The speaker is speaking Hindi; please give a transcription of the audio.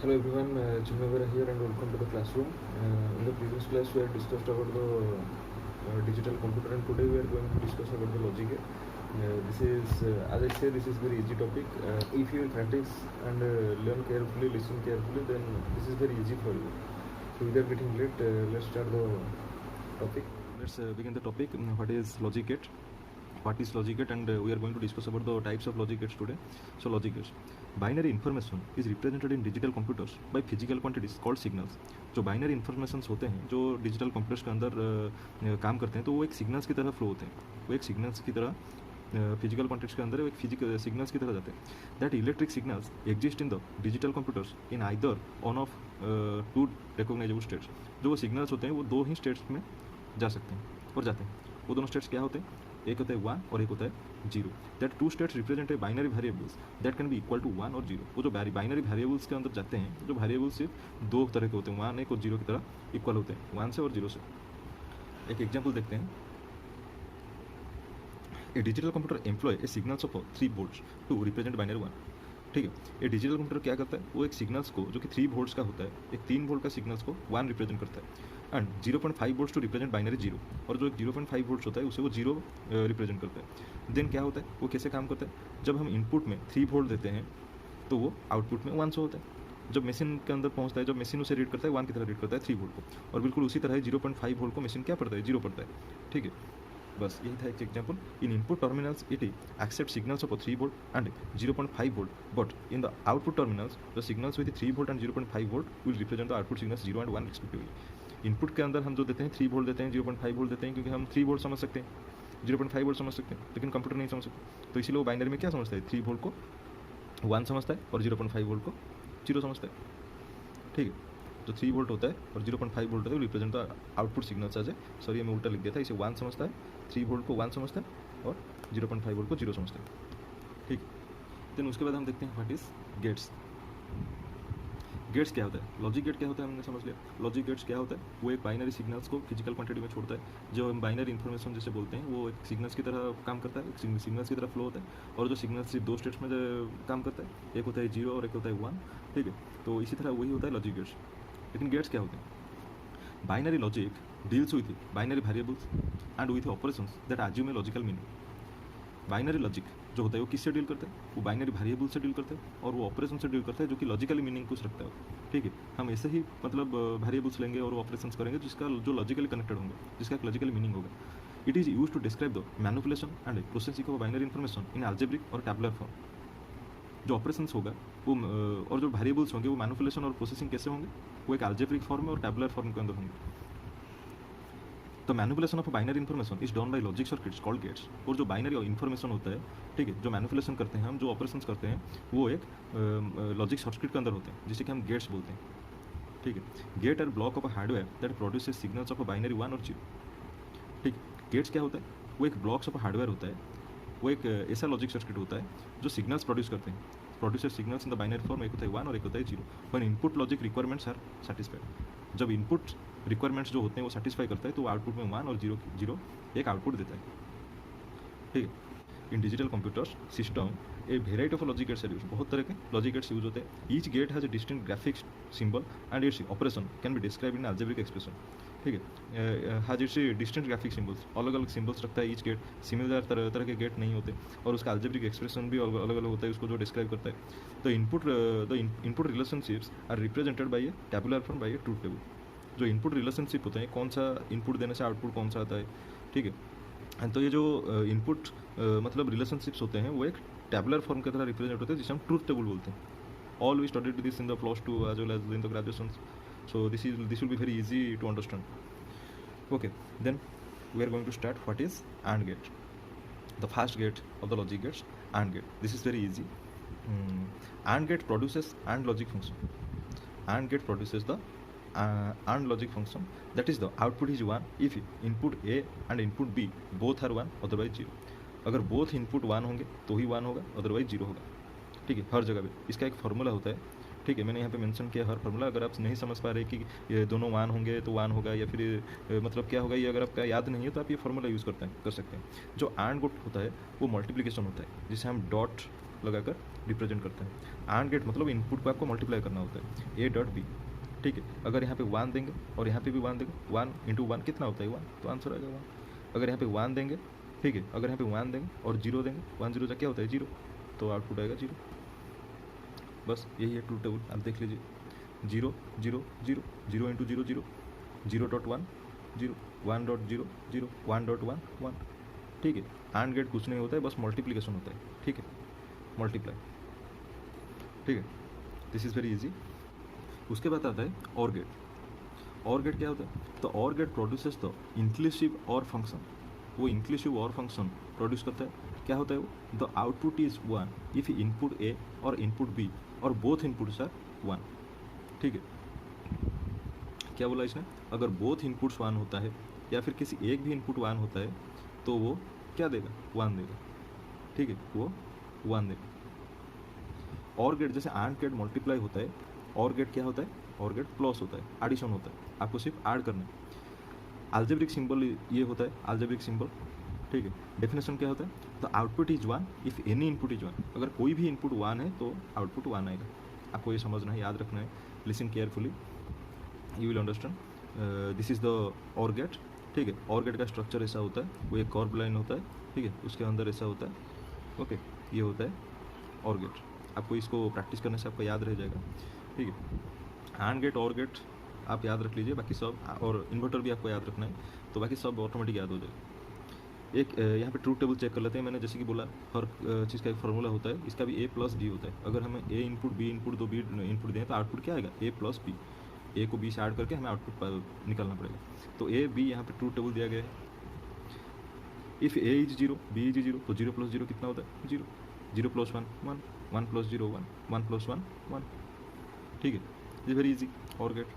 Hello everyone, Chinmay here and welcome to the classroom. In the previous class we had discussed about the digital computer, and today we are going to discuss about the logic gate. This is, as I say, this is very easy topic. If you will practice and learn carefully, listen carefully, then this is very easy for you. So without getting late, let's start the topic. Let's begin the topic. What is logic gate? What is logic gate? And we are going to discuss about the types of logic gates today. So logic gates. Binary information is represented in digital computers by physical quantities called signals. जो बाइनरी इन्फॉर्मेशंस होते हैं जो डिजिटल कंप्यूटर्स के अंदर काम करते हैं तो वो एक सिग्नल्स की तरह फ्लो होते हैं, वो एक सिग्नल्स की तरह फिजिकल कॉन्टेक्स्ट के अंदर एक फिजिकल सिग्नल्स की तरह जाते हैं. That electric signals exist in the digital computers in either on off two recognizable states. जो वो सिग्नल्स होते हैं वो दो ही स्टेट्स में जा सकते हैं और जाते हैं. वो दोनों स्टेट्स क्या होते हैं? एक होता है 1 और एक होता है 0. That two states represent a binary variables that can be equal to 1 और 0. वो जो बाइनरी वेरिएबल्स के अंदर जाते हैं, जो वेरिएबल्स सिर्फ दो तरह के होते हैं, 1 1 और 0 की तरह इक्वल होते हैं, 1 से और 0 से. एक एग्जाम्पल देखते हैं. A digital computer employ a signals of 3 volts to represent binary 1. ठीक है, ये डिजिटल कंप्यूटर क्या करता है? वो एक सिग्नल्स को जो कि 3 वोल्ट्स का होता है, एक 3 वोल्ट का सिग्नल्स को 1 रिप्रेजेंट करता है and 0.5 volts to represent binary 0. और जो एक 0.5 वोल्ट्स होता है उसे वो 0 रिप्रेजेंट करता है. देन क्या होता है, वो कैसे काम करता है? जब हम इनपुट में 3 वोल्ट देते हैं तो वो आउटपुट में 1 से होता है. जब मशीन के अंदर पहुंचता है, जब मशीन उसे रीड करता है 1 की तरह रीड करता है 3 वोल्ट को, और बिल्कुल उसी तरह 0.5 वोल्ट को मशीन क्या पढ़ता है? 0 पढ़ता है. ठीक है, बस यही था एक example. In input terminals it accept signals of 3 volt and 0.5 volt, but in the output terminals the signals with 3 volt and 0.5 volt will represent the output signals 0 and 1 respectively. Input के अंदर हम जो देते हैं 3 वोल्ट देते हैं, 0.5 वोल्ट देते हैं, क्योंकि हम 3 वोल्ट समझ सकते हैं, 0.5 वोल्ट समझ सकते हैं, लेकिन कंप्यूटर नहीं समझ सकते. तो इसीलिए वो बाइनरी में क्या समझता है? 3 वोल्ट को 1 समझता है और 0.5 वोल्ट को 0 समझता है. ठीक है, जो 3 वोल्ट होता है और 0.5 वोल्ट होता है वो represent the output signals as a, sorry मैं उल्टा लिख दिया था, इसे 1 समझता है, 3 वोल्ट को 1 समझता है और 0.5 वोल्ट को 0 समझता है. ठीक. देन उसके बाद हम देखते हैं व्हाट इज गेट्स. गेट्स क्या होता है? लॉजिक गेट क्या होता है हमने समझ लिया. लॉजिक गेट्स क्या होता है? वो एक बाइनरी सिग्नल्स को फिजिकल क्वांटिटी में छोड़ता है. जो हम बाइनरी इन्फॉर्मेशन जैसे बोलते हैं वो एक सिग्नल्स की तरह काम करता है, एक सिग्नल्स की तरह फ्लो होता है, और जो सिग्नल्स सिर्फ दो स्टेट्स में काम करता है, एक होता है 0 और एक होता है 1. ठीक है, तो इसी तरह वही होता है लॉजिक गेट्स. लेकिन गेट्स क्या होते हैं? Binary logic deals with binary variables and with operations that assume a logical meaning. Binary logic जो होता है वो किससे डील करता है? वो बाइनरी वेरिएबल से डील करता है और वो ऑपरेशन से डील करता है जो कि लॉजिकली मीनिंग कुछ रखता है. ठीक है, हम ऐसे ही मतलब वेरिएबल्स लेंगे और ऑपरेशंस करेंगे जिसका जो लॉजिकली कनेक्टेड होंगे, जिसका एक लॉजिकल मीनिंग होगा. It is use to describe the manipulation and processing of binary information in algebraic और टैबुलर फॉर्म. जो ऑपरेशंस होगा वो और जो वेरिएबल्स होंगे वो मैनिपुलेशन और प्रोसेसिंग कैसे होंगे? वो एक अलजेब्रिक फॉर्म में और टैबुलर फॉर्म के अंदर होंगे. तो manipulation of binary information is done by logic circuits called gates. और जो बाइनरी इन्फॉर्मेशन होता है, ठीक है, जो मैनिपुलेशन करते हैं हम, जो ऑपरेशंस करते हैं, वो एक लॉजिक सर्किट के अंदर होते हैं जिसे कि हम गेट्स बोलते हैं. ठीक है, gate are block of a hardware that produces signals of a binary 1 और 0. ठीक है, गेट्स क्या होता है? वो एक ब्लॉक्स ऑफ हार्डवेयर होता है, वो एक ऐसा लॉजिक सर्किट होता है जो सिग्नल्स प्रोड्यूस करते हैं, producer signals in the binary form. एक होता है 1 और एक होता है 0. One input logic requirements are satisfied. जब इनपुट रिक्वायरमेंट्स जो होते हैं वो सेटिस्फाई करता है तो आउटपुट में 1 और 0 एक आउटपुट देता है. ठीक है, in digital computers system a variety of logic gates are use. बहुत तरह के लॉजिक गेट्स यूज होते हैं. Each gate has a distinct graphics symbol and its operation can be describe in algebraic expression. ठीक है, has its distinct graphic symbols. अलग अलग सिंबल्स रखता है ईच गेट. सिमिलर तरह तरह के गेट नहीं होते और उसका अलजेब्रिक एक्सप्रेशन भी अलग अलग होता है उसको जो डिस्क्राइब करता है. The input relationships are represented by a tabular form by a truth table. जो इनपुट रिलेशनशिप होते हैं, कौन सा इनपुट देने से आउटपुट कौन सा आता है. ठीक है, तो ये जो इनपुट मतलब रिलेशनशिप्स होते हैं वो एक टैबुलर फॉर्म की तरह रिप्रेजेंट होते हैं जिसे हम ट्रूथ टेबल बोलते हैं. All we studied this in the +2 as well as in the graduation. So this will be very easy to understand. Okay, then we are going to start what is AND gate. The first gate of the logic gates, AND gate. This is very easy. AND gate produces AND logic function. AND gate produces the AND logic function, that is the output is 1 if input A and input B both are 1, otherwise 0. अगर both input 1 होंगे तो ही 1 होगा, otherwise 0 होगा. ठीक है, हर जगह पे इसका एक फार्मूला होता है. ठीक है, मैंने यहाँ पे मेंशन किया हर फार्मूला. अगर आप नहीं समझ पा रहे कि ये दोनों 1 होंगे तो 1 होगा या फिर मतलब क्या होगा, ये अगर आपका याद नहीं है तो आप ये फार्मूला यूज़ कर सकते हैं. जो AND गेट होता है वो मल्टीप्लिकेशन होता है जिसे हम डॉट लगाकर रिप्रेजेंट करते हैं। एंड गेट मतलब इनपुट को आपको मल्टीप्लाई करना होता है, ए डॉट बी, ठीक है। अगर यहाँ पे 1 देंगे और यहाँ पे भी 1 देंगे, 1 इंटू 1 कितना होता है 1, तो आंसर आ जाएगा 1। अगर यहाँ पे 1 देंगे, ठीक है, अगर यहाँ पे 1 देंगे और 0 देंगे, 1 0 क्या होता है 0, तो आउटपुट आएगा 0। बस यही है ट्रूथ टेबल, आप देख लीजिए 0 0 0, 0 इंटू 0 0, 0.1 0, 1.0 0, 1.1 1, ठीक है। एंड गेट कुछ नहीं होता है, बस मल्टीप्लिकेशन होता है, ठीक है, मल्टीप्लाई, ठीक है। This is very easy. उसके बाद आता है और गेट। और गेट क्या होता है, तो और गेट प्रोड्यूसेस द इंक्लूसिव और फंक्शन। वो इंक्लूसिव और फंक्शन प्रोड्यूस करता है। क्या होता है वो, the output is 1 if input A और इनपुट बी और बोथ इनपुट्स आर 1, ठीक है। क्या बोला इसने, अगर बोथ इनपुट्स 1 होता है या फिर किसी एक भी इनपुट 1 होता है तो वो क्या देगा, 1 देगा, ठीक है, वो 1 देगा। और गेट जैसे एंड गेट मल्टीप्लाई होता है, और गेट क्या होता है, और गेट प्लस होता है, एडिशन होता है, आपको सिर्फ ऐड करना है। अलजेब्रिक सिंबल ये होता है, अलजेब्रिक सिंबल, ठीक है। डेफिनेशन क्या होता है, the output is 1 if any input is 1। अगर कोई भी इनपुट 1 है तो आउटपुट 1 आएगा। आपको ये समझना है, याद रखना है, listen carefully, you will understand. This is the और गेट, ठीक है। और गेट का स्ट्रक्चर ऐसा होता है, वो एक कर्व लाइन होता है, ठीक है, उसके अंदर ऐसा होता है, ओके, ये होता है और गेट। आपको इसको प्रैक्टिस करने से आपको याद रह जाएगा, ठीक है। एंड गेट, और गेट आप याद रख लीजिए, बाकी सब, और इन्वर्टर भी आपको याद रखना है, तो बाकी सब ऑटोमेटिक याद हो जाएगा। एक यहाँ पे ट्रूथ टेबल चेक कर लेते हैं। मैंने जैसे कि बोला हर चीज़ का एक फार्मूला होता है, इसका भी ए प्लस बी होता है। अगर हमें ए इनपुट बी इनपुट दो बी इनपुट दें तो आउटपुट क्या आएगा, ए प्लस बी। ए को बी से ऐड करके हमें आउटपुट निकालना पड़ेगा। तो ए बी यहाँ पे ट्रूथ टेबल दिया गया है। If A is 0 B is 0 तो 0 प्लस 0 कितना होता है 0, 0 प्लस 1 1, 1 प्लस 0 1, 1 प्लस 1 1, ठीक है। इज वेरी इजी और गेट।